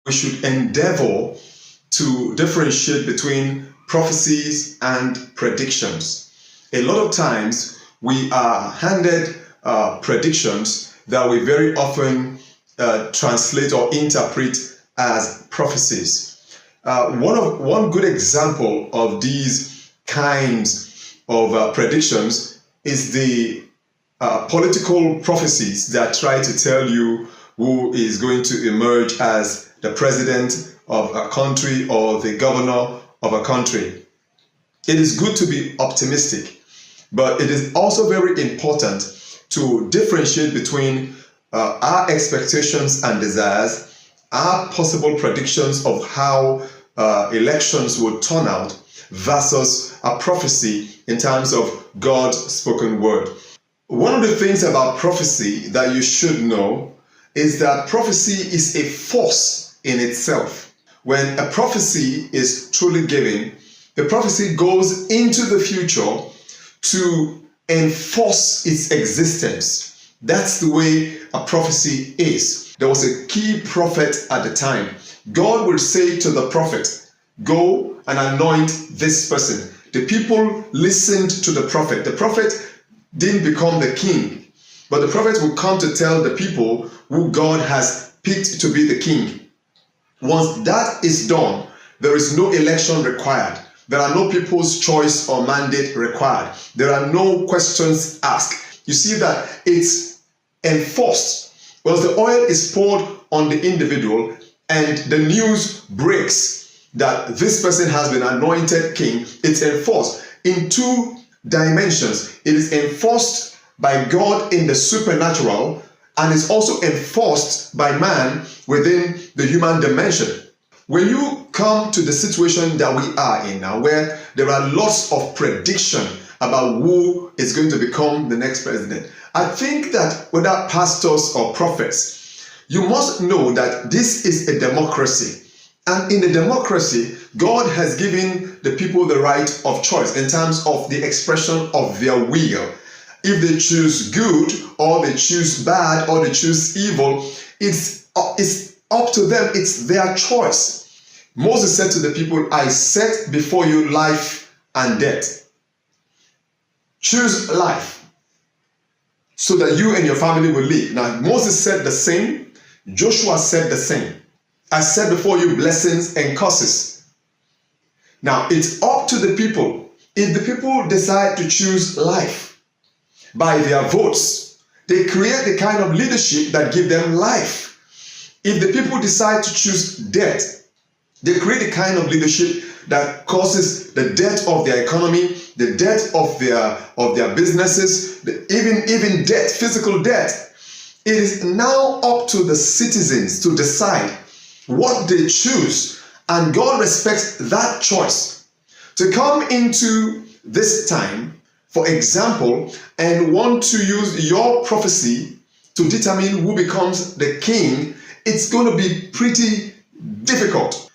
we should endeavor to differentiate between prophecies and predictions. A lot of times we are handed predictions that we very often translate or interpret as prophecies. One good example of these kinds of predictions is the political prophecies that try to tell you who is going to emerge as the president of a country or the governor of a country. It is good to be optimistic, but it is also very important to differentiate between our expectations and desires, our possible predictions of how elections will turn out versus a prophecy in terms of God's spoken word. One of the things about prophecy that you should know is that prophecy is a force in itself. When a prophecy is truly given, the prophecy goes into the future to enforce its existence. That's the way a prophecy is. There was a key prophet at the time. God will say to the prophet, "Go and anoint this person." The people listened to the prophet. The prophet didn't become the king, but the prophet will come to tell the people who God has picked to be the king. Once that is done, there is no election required. There are no people's choice or mandate required. There are no questions asked. You see that it's enforced. Once the oil is poured on the individual and the news breaks that this person has been anointed king, it's enforced in two dimensions. It is enforced by God in the supernatural, and it's also enforced by man within the human dimension. When you come to the situation that we are in now, where there are lots of prediction about who is going to become the next president, I think that whether pastors or prophets, you must know that this is a democracy. And in a democracy, God has given the people the right of choice in terms of the expression of their will. If they choose good or they choose bad or they choose evil, it's up to them. It's their choice. Moses said to the people, "I set before you life and death. Choose life so that you and your family will live." Now, Moses said the same. Joshua said the same. "I set before you blessings and curses." Now, it's up to the people. If the people decide to choose life by their votes, they create the kind of leadership that give them life. If the people decide to choose death, they create the kind of leadership that causes the death of their economy, the death of their businesses, even death, physical death. It is now up to the citizens to decide what they choose, and God respects that choice. To come into this time, for example, and want to use your prophecy to determine who becomes the king, it's going to be pretty difficult.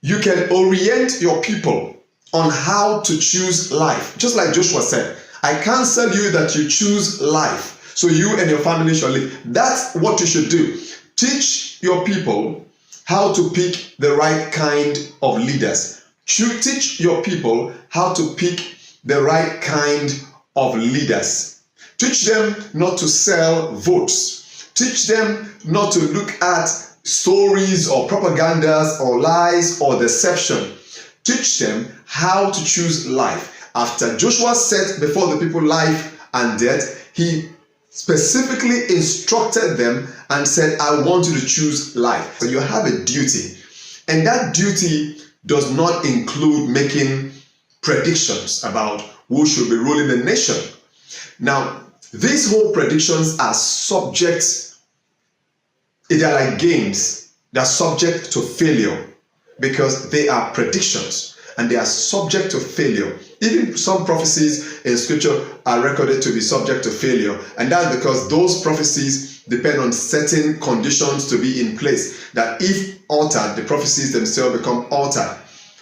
You can orient your people on how to choose life. Just like Joshua said, "I counsel you that you choose life, so you and your family shall live." That's what you should do. Teach your people how to pick the right kind of leaders. Teach your people how to pick the right kind of leaders. Teach them not to sell votes. Teach them not to look at stories or propagandas or lies or deception. Teach them how to choose life. After Joshua set before the people life and death, he specifically instructed them and said, "I want you to choose life." So you have a duty, and that duty does not include making predictions about who should be ruling the nation. Now, these whole predictions are subject, they are like games. They are subject to failure because they are predictions and they are subject to failure. Even some prophecies in scripture are recorded to be subject to failure, and that's because those prophecies depend on certain conditions to be in place, that if altered, the prophecies themselves become altered.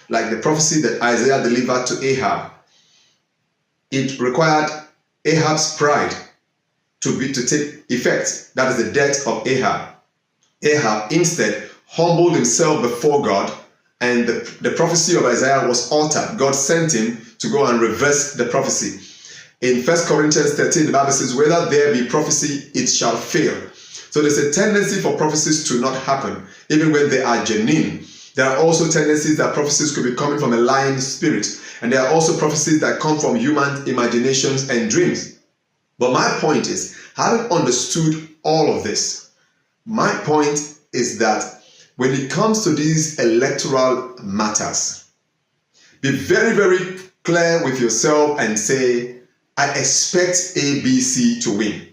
Like the prophecy that Isaiah delivered to Ahab. It required Ahab's pride to take effect. That is the death of Ahab. Ahab instead humbled himself before God, and the prophecy of Isaiah was altered. God sent him to go and reverse the prophecy. In 1 Corinthians 13, the Bible says, whether there be prophecy, it shall fail. So there's a tendency for prophecies to not happen, even when they are genuine. There are also tendencies that prophecies could be coming from a lying spirit. And there are also prophecies that come from human imaginations and dreams. But my point is, having understood all of this, my point is that when it comes to these electoral matters, be very, very clear with yourself and say, I expect ABC to win.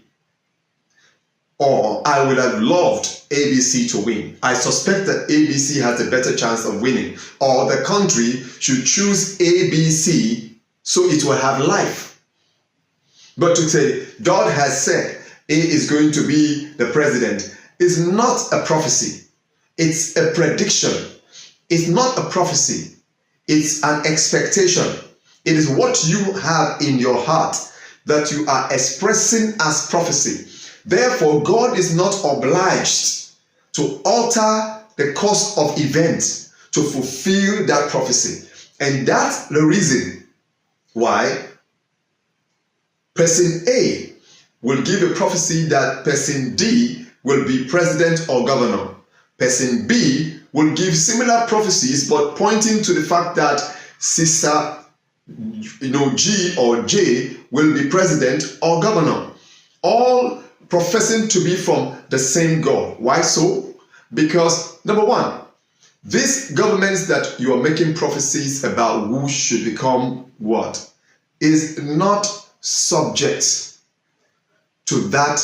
Or I would have loved ABC to win. I suspect that ABC has a better chance of winning. Or the country should choose ABC so it will have life. But to say, God has said A is going to be the president is not a prophecy. It's a prediction. It's not a prophecy. It's an expectation. It is what you have in your heart that you are expressing as prophecy. Therefore, God is not obliged to alter the course of events to fulfill that prophecy. And that's the reason why person A will give a prophecy that person D will be president or governor. Person B will give similar prophecies, but pointing to the fact that sister G or J will be president or governor. All professing to be from the same God. Why so? Because number one, these governments that you are making prophecies about who should become what is not subject to that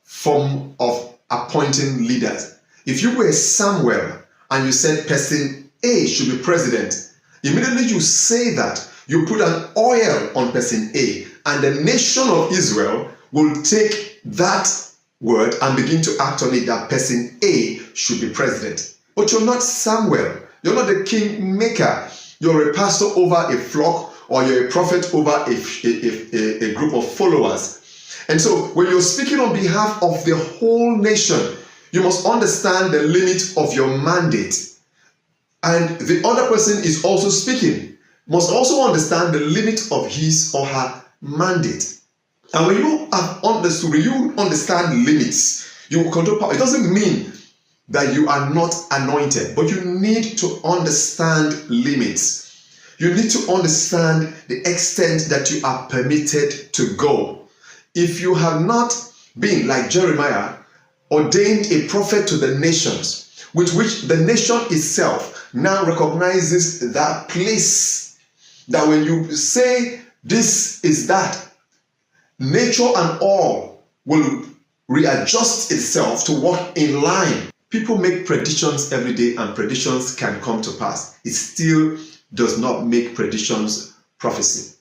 form of appointing leaders. If you were somewhere and you said person A should be president, immediately you say that, you put an oil on person A, and the nation of Israel will take that word and begin to act on it, that person A should be president. But you're not Samuel. You're not the king maker. You're a pastor over a flock, or you're a prophet over a group of followers. And so when you're speaking on behalf of the whole nation, you must understand the limit of your mandate. And the other person is also speaking, must also understand the limit of his or her mandate. And when you have understood, when you understand limits, you will control power. It doesn't mean that you are not anointed, but you need to understand limits. You need to understand the extent that you are permitted to go. If you have not been, like Jeremiah, ordained a prophet to the nations, with which the nation itself now recognizes that place, that when you say this is that, nature and all will readjust itself to walk in line. People make predictions every day, and predictions can come to pass. It still does not make predictions prophecy.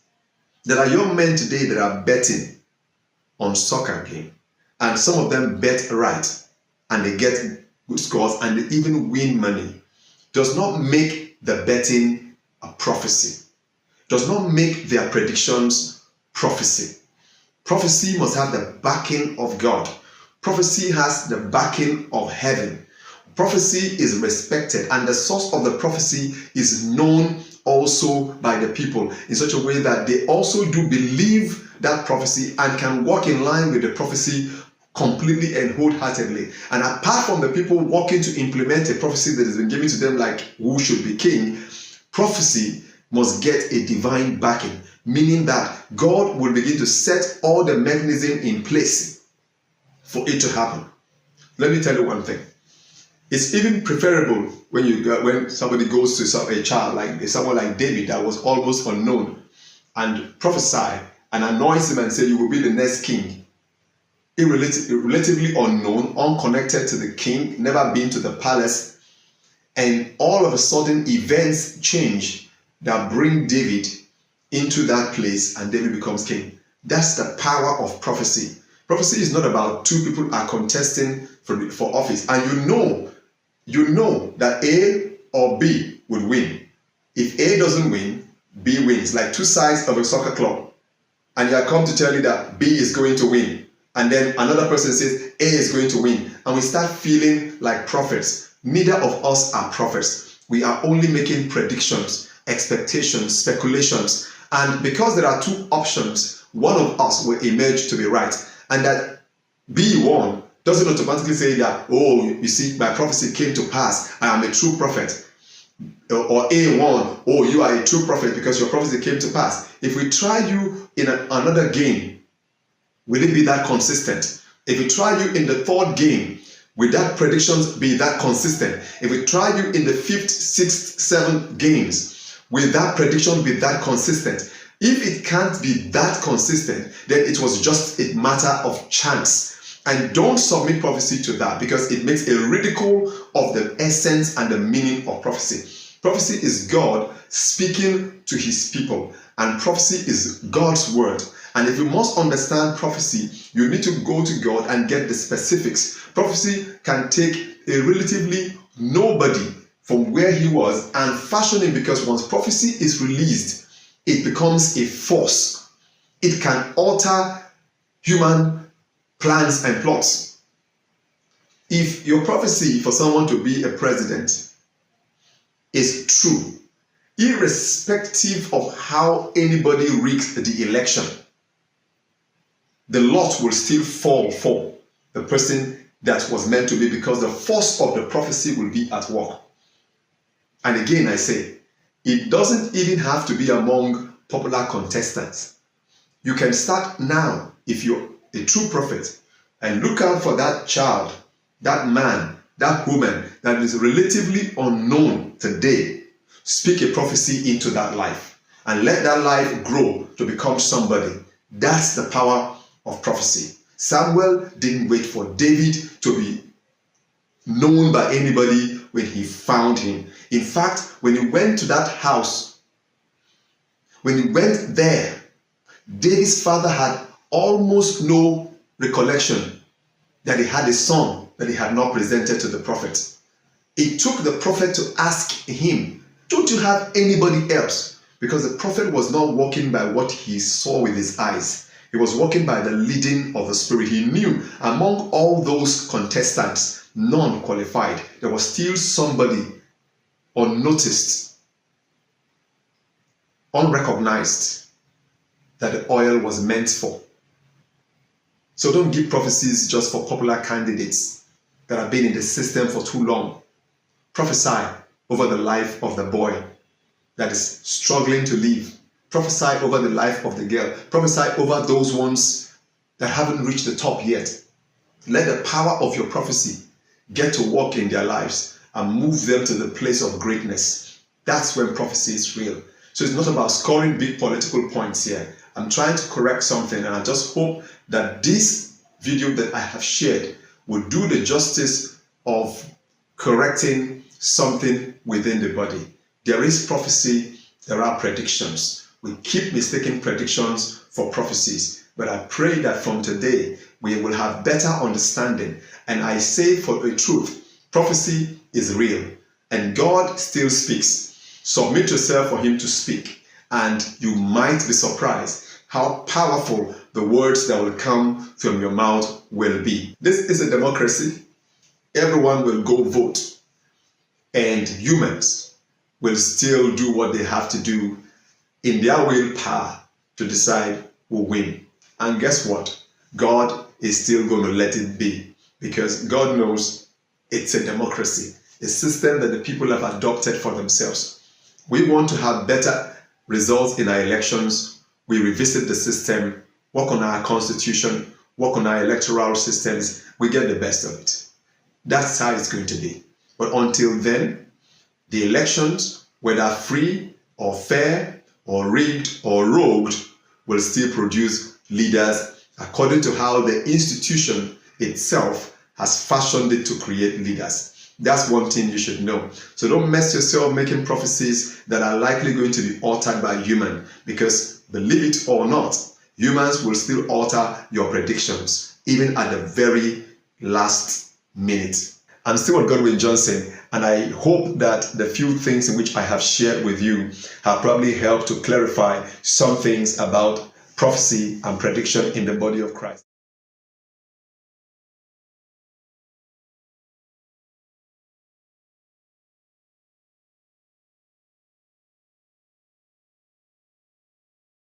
There are young men today that are betting on soccer game, and some of them bet right, and they get good scores, and they even win money. Does not make the betting a prophecy. Does not make their predictions prophecy. Prophecy must have the backing of God. Prophecy has the backing of heaven. Prophecy is respected, and the source of the prophecy is known also by the people in such a way that they also do believe that prophecy and can walk in line with the prophecy completely and wholeheartedly. And apart from the people working to implement a prophecy that has been given to them, like who should be king, prophecy must get a divine backing, meaning that God will begin to set all the mechanism in place for it to happen. Let me tell you one thing. It's even preferable when somebody goes to a child, like someone like David, that was almost unknown, and prophesy and anoints him and say, you will be the next king. Relatively unknown, unconnected to the king, never been to the palace, and all of a sudden events change that bring David into that place, and David becomes king. That's the power of prophecy. Prophecy is not about two people are contesting for office, and you know that A or B would win. If A doesn't win, B wins. Like two sides of a soccer club, and you are come to tell you that B is going to win, and then another person says A is going to win, and we start feeling like prophets. Neither of us are prophets. We are only making predictions, expectations, speculations. And because there are two options, one of us will emerge to be right. And that B1 doesn't automatically say that, oh, you see, my prophecy came to pass. I am a true prophet. Or A1, oh, you are a true prophet because your prophecy came to pass. If we try you in another game, will it be that consistent? If we try you in the third game, will that predictions be that consistent? If we try you in the 5th, 6th, 7th games, will that prediction be that consistent? If it can't be that consistent, then it was just a matter of chance. And don't submit prophecy to that, because it makes a ridicule of the essence and the meaning of prophecy. Prophecy is God speaking to his people, and prophecy is God's word. And if you must understand prophecy, you need to go to God and get the specifics. Prophecy can take a relatively nobody from where he was and fashion him, because once prophecy is released, it becomes a force. It can alter human plans and plots. If your prophecy for someone to be a president is true, irrespective of how anybody rigs the election, the lot will still fall for the person that was meant to be, because the force of the prophecy will be at work. And again, I say, it doesn't even have to be among popular contestants. You can start now, if you're a true prophet, and look out for that child, that man, that woman that is relatively unknown today. Speak a prophecy into that life and let that life grow to become somebody. That's the power of prophecy. Samuel didn't wait for David to be known by anybody when he found him. In fact, when he went to that house, when he went there, David's father had almost no recollection that he had a son that he had not presented to the prophet. It took the prophet to ask him, don't you have anybody else? Because the prophet was not walking by what he saw with his eyes. He was walking by the leading of the Spirit. He knew among all those contestants, none qualified. There was still somebody unnoticed, unrecognized, that the oil was meant for. So don't give prophecies just for popular candidates that have been in the system for too long. Prophesy over the life of the boy that is struggling to live. Prophesy over the life of the girl. Prophesy over those ones that haven't reached the top yet. Let the power of your prophecy get to work in their lives and move them to the place of greatness. That's when prophecy is real. So it's not about scoring big political points here. I'm trying to correct something, and I just hope that this video that I have shared will do the justice of correcting something within the body. There is prophecy, there are predictions. We keep mistaking predictions for prophecies, but I pray that from today we will have better understanding. And I say for a truth, prophecy is real and God still speaks. Submit yourself for him to speak, and you might be surprised how powerful the words that will come from your mouth will be. This is a democracy. Everyone will go vote, and humans will still do what they have to do in their willpower to decide who win. And guess what? God is still going to let it be, because God knows it's a democracy, a system that the people have adopted for themselves. We want to have better results in our elections. We revisit the system, work on our constitution, work on our electoral systems. We get the best of it. That's how it's going to be. But until then, the elections, whether free or fair or rigged or rogued, will still produce leaders according to how the institution itself has fashioned it to create leaders. That's one thing you should know. So don't mess yourself making prophecies that are likely going to be altered by human, because believe it or not, humans will still alter your predictions, even at the very last minute. I'm Steward Godwin Jornsen, and I hope that the few things in which I have shared with you have probably helped to clarify some things about prophecy and prediction in the body of Christ.